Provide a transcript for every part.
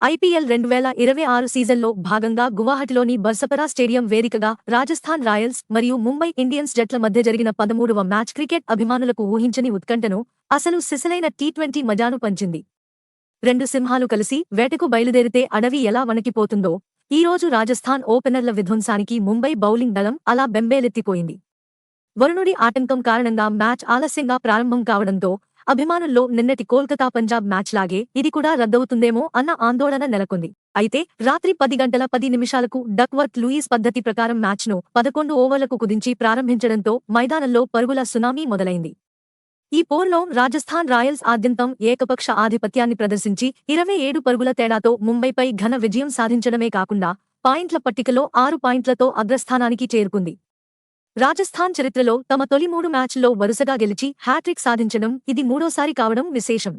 IPL 2026 సీజన్లో భాగంగా గువాహటిలోని Barsapara stadium వేదికగా రాజస్థాన్ రాయల్స్ మరియు ముంబై ఇండియన్స్ జట్ల మధ్య జరిగిన 13వ మ్యాచ్ క్రికెట్ అభిమానులకు ఊహించని ఉత్కంఠను, అసలు సిసలైన టీ20 మజాను పంచింది. రెండు సింహాలు కలిసి వేటకు బయలుదేరితే అడవి ఎలా వణికిపోతుందో, ఈరోజు రాజస్థాన్ ఓపెనర్ల విధ్వంసానికి ముంబై బౌలింగ్ దళం అలా బెంబేలెత్తిపోయింది. వరుణుడి ఆటంకం కారణంగా మ్యాచ్ ఆలస్యంగా ప్రారంభం కావడంతో అభిమానుల్లో నిన్నటి కోల్కతా పంజాబ్ మ్యాచ్ లాగే ఇది కూడా రద్దవుతుందేమో అన్న ఆందోళన నెలకొంది. అయితే రాత్రి 10:10 డక్వర్త్ లూయిస్ పద్ధతి ప్రకారం మ్యాచ్ను 11 ఓవర్లకు కుదించి ప్రారంభించడంతో మైదానంలో పరుగుల సునామీ మొదలైంది. ఈ పోరులో రాజస్థాన్ రాయల్స్ ఆద్యంతం ఏకపక్ష ఆధిపత్యాన్ని ప్రదర్శించి 27 పరుగుల తేడాతో ముంబైపై ఘన విజయం సాధించడమే కాకుండా పాయింట్ల పట్టికలో 6 పాయింట్లతో అగ్రస్థానానికి చేరుకుంది. రాజస్థాన్ చరిత్రలో తమ తొలి 3 మ్యాచ్ల్లో వరుసగా గెలిచి హ్యాట్రిక్ సాధించడం ఇది మూడోసారి కావడం విశేషం.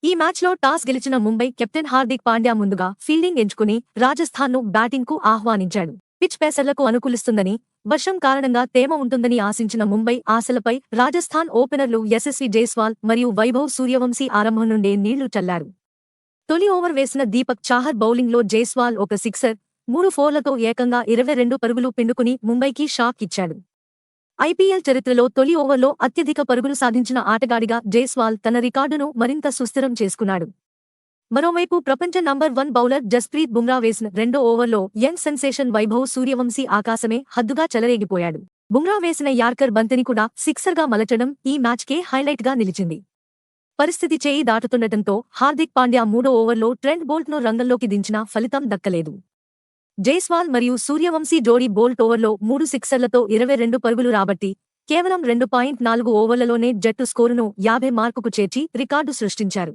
ఈ మ్యాచ్లో టాస్ గెలిచిన ముంబై కెప్టెన్ హార్దిక్ పాండ్యా ముందుగా ఫీల్డింగ్ ఎంచుకుని రాజస్థాన్ను బ్యాటింగ్కు ఆహ్వానించాడు. పిచ్ పేసర్లకు అనుకూలిస్తుందని, వర్షం కారణంగా తేమ ఉంటుందని ఆశించిన ముంబై ఆశలపై రాజస్థాన్ ఓపెనర్లు యశస్వి జైస్వాల్ మరియు వైభవ్ సూర్యవంశీ ఆరంభం నుండే నీళ్లు చల్లారు. తొలి ఓవర్ వేసిన దీపక్ చాహర్ బౌలింగ్లో జైస్వాల్ ఒక సిక్సర్, 3 ఫోర్లతో ఏకంగా 22 పరుగులు పిండుకుని ముంబైకి షాక్ ఇచ్చాడు. ఐపీఎల్ చరిత్రలో తొలి ఓవర్లో అత్యధిక పరుగులు సాధించిన ఆటగాడిగా జైస్వాల్ తన రికార్డును మరింత సుస్థిరం చేసుకున్నాడు. మరోవైపు ప్రపంచ నంబర్ 1 బౌలర్ జస్ప్రీత్ బుమ్రా వేసిన రెండో ఓవర్లో యంగ్ సెన్సేషన్ వైభవ్ సూర్యవంశీ ఆకాశమే హద్దుగా చెలరేగిపోయాడు. బుమ్రా వేసిన యార్కర్ బంతిని కూడా సిక్సర్గా మలచడం ఈ మ్యాచ్కే హైలైట్గా నిలిచింది. పరిస్థితి చేయి దాటుతుండటంతో హార్దిక్ పాండ్యా మూడో ఓవర్లో ట్రెంట్ బోల్ట్ను రంగంలోకి దించినా ఫలితం దక్కలేదు. జైస్వాల్ మరియు సూర్యవంశీ జోడీ బోల్ట్ ఓవర్లో 3 సిక్సర్లతో 22 పరుగులు రాబట్టి కేవలం 2.4 ఓవర్లలోనే జట్టు స్కోరును 50 మార్కుకు చేర్చి రికార్డు సృష్టించారు.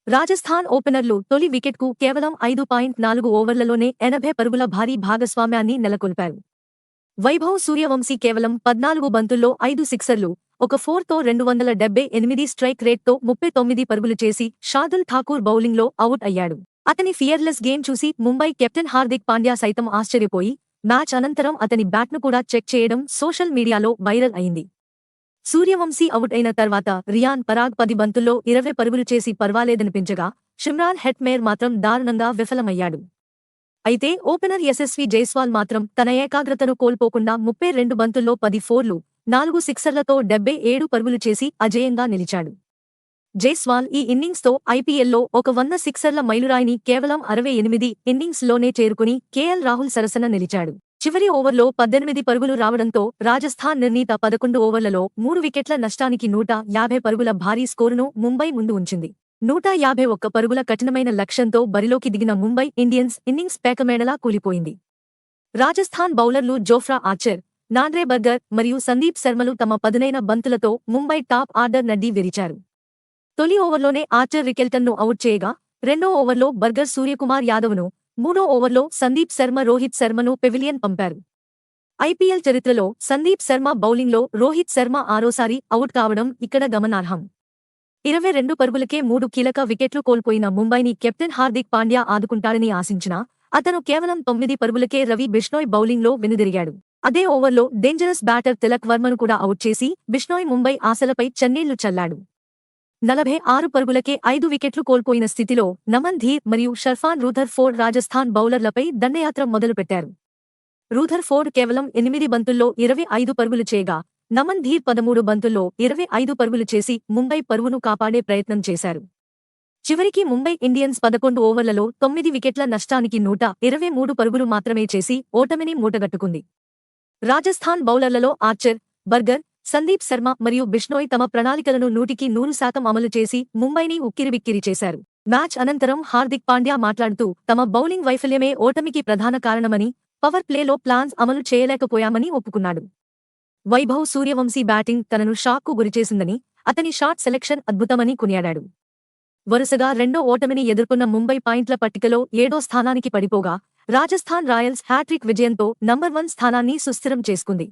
రాజస్థాన్ ఓపెనర్లు తొలి వికెట్కు కేవలం 5.4 ఓవర్లలోనే 80 పరుగుల భారీ భాగస్వామ్యాన్ని నెలకొల్పారు. వైభవ్ సూర్యవంశీ కేవలం 14 బంతుల్లో 5 సిక్సర్లు, ఒక ఫోర్తో 278 స్ట్రైక్ రేట్తో 39 పరుగులు చేసి షార్దుల్ ఠాకూర్ బౌలింగ్లో అవుట్ అయ్యాడు. అతని ఫియర్లెస్ గేమ్ చూసి ముంబై కెప్టెన్ హార్దిక్ పాండ్యా సైతం ఆశ్చర్యపోయి మ్యాచ్ అనంతరం అతని బ్యాట్ను కూడా చెక్ చేయడం సోషల్ మీడియాలో వైరల్ అయింది. సూర్యవంశీ అవుట్ అయిన తర్వాత రియాన్ పరాగ్ 10 బంతుల్లో 20 పరుగులు చేసి పర్వాలేదనిపించగా షిమ్రాన్ హెట్మేర్ మాత్రం దారుణంగా విఫలమయ్యాడు. అయితే ఓపెనర్ యశస్వి జైస్వాల్ మాత్రం తన ఏకాగ్రతను కోల్పోకుండా 32 బంతుల్లో 10 ఫోర్లు, 4 సిక్సర్లతో 77 పరుగులు చేసి అజేయంగా నిలిచాడు. జైస్వాల్ ఈ ఇన్నింగ్స్తో ఐపీఎల్లో ఒక 100 సిక్సర్ల మైలురాయిని కేవలం 68 ఇన్నింగ్స్లోనే చేరుకుని కేఎల్ రాహుల్ సరసన నిలిచాడు. చివరి ఓవర్లో 18 పరుగులు రావడంతో రాజస్థాన్ నిర్ణీత 11 ఓవర్లలో 3 వికెట్ల నష్టానికి 150 పరుగుల భారీ స్కోరును ముంబై ముందు ఉంచింది. 151 పరుగుల కఠినమైన లక్ష్యంతో బరిలోకి దిగిన ముంబై ఇండియన్స్ ఇన్నింగ్స్ పేకమేడలా కూలిపోయింది. రాజస్థాన్ బౌలర్లు జోఫ్రా ఆర్చర్, నాండ్రే బర్గర్ మరియు సందీప్ శర్మలు తమ పదునైన బంతులతో ముంబై టాప్ ఆర్డర్ నడ్డి విరిచారు. తొలి ఓవర్లోనే ఆర్చర్ రికెల్టన్ను అవుట్ చేయగా, రెండో ఓవర్లో బర్గర్ సూర్యకుమార్ యాదవ్ను, మూడో ఓవర్లో సందీప్ శర్మ రోహిత్ శర్మను పెవిలియన్ పంపారు. ఐపీఎల్ చరిత్రలో సందీప్ శర్మ బౌలింగ్లో రోహిత్ శర్మ ఆరోసారి అవుట్ కావడం ఇక్కడ గమనార్హం. 22 పరుగులకే 3 కీలక వికెట్లు కోల్పోయిన ముంబైని కెప్టెన్ హార్దిక్ పాండ్యా ఆదుకుంటాడని ఆశించినా అతను కేవలం 9 పరుగులకే రవి బిష్నోయ్ బౌలింగ్లో వెనుదిరిగాడు. అదే ఓవర్లో డేంజరస్ బ్యాటర్ తిలక్ వర్మను కూడా అవుట్ చేసి బిష్నోయ్ ముంబై ఆశలపై చన్నీళ్లు చల్లాడు. 46 పరుగులకే 5 వికెట్లు కోల్పోయిన స్థితిలో నమన్ ధీర్ మరియు షర్ఫాన్ రూథర్ఫోర్డ్ రాజస్థాన్ బౌలర్లపై దండయాత్ర మొదలుపెట్టారు. రూథర్ఫోర్డ్ కేవలం 8 బంతుల్లో 25 పరుగులు చేయగా, నమన్ ధీర్ 13 బంతుల్లో 25 పరుగులు చేసి ముంబై పరువును కాపాడే ప్రయత్నం చేశారు. చివరికి ముంబై ఇండియన్స్ 11 ఓవర్లలో 9 వికెట్ల నష్టానికి 123 పరుగులు మాత్రమే చేసి ఓటమిని మూటగట్టుకుంది. రాజస్థాన్ బౌలర్లలో ఆర్చర్, బర్గర్, సందీప్ శర్మ మరియు బిష్నోయ్ తమ ప్రణాళికలను 100% అమలు చేసి ముంబైని ఉక్కిరిబిక్కిరి చేశారు. మ్యాచ్ అనంతరం హార్దిక్ పాండ్యా మాట్లాడుతూ తమ బౌలింగ్ వైఫల్యమే ఓటమికి ప్రధాన కారణమని, పవర్ ప్లేలో ప్లాన్స్ అమలు చేయలేకపోయామని ఒప్పుకున్నాడు. వైభవ్ సూర్యవంశీ బ్యాటింగ్ తనను షాక్కు గురిచేసిందని, అతని షాట్ సెలెక్షన్ అద్భుతమని కొనియాడాడు. వరుసగా రెండో ఓటమిని ఎదుర్కొన్న ముంబై పాయింట్ల పట్టికలో 7వ స్థానానికి పడిపోగా, రాజస్థాన్ రాయల్స్ హ్యాట్రిక్ విజయంతో నంబర్ 1 స్థానాన్ని సుస్థిరం చేసుకుంది.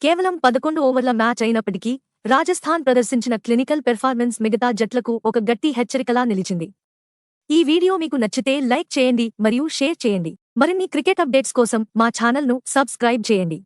కేవలం 11 ఓవర్ల మ్యాచ్ అయినప్పటికీ రాజస్థాన్ ప్రదర్శించిన క్లినికల్ పెర్ఫార్మెన్స్ మిగతా జట్లకు ఒక గట్టి హెచ్చరికలా నిలిచింది. ఈ వీడియో మీకు నచ్చితే లైక్ చేయండి మరియు షేర్ చేయండి. మరిన్ని క్రికెట్ అప్డేట్స్ కోసం మా ఛానల్ను సబ్స్క్రైబ్ చేయండి.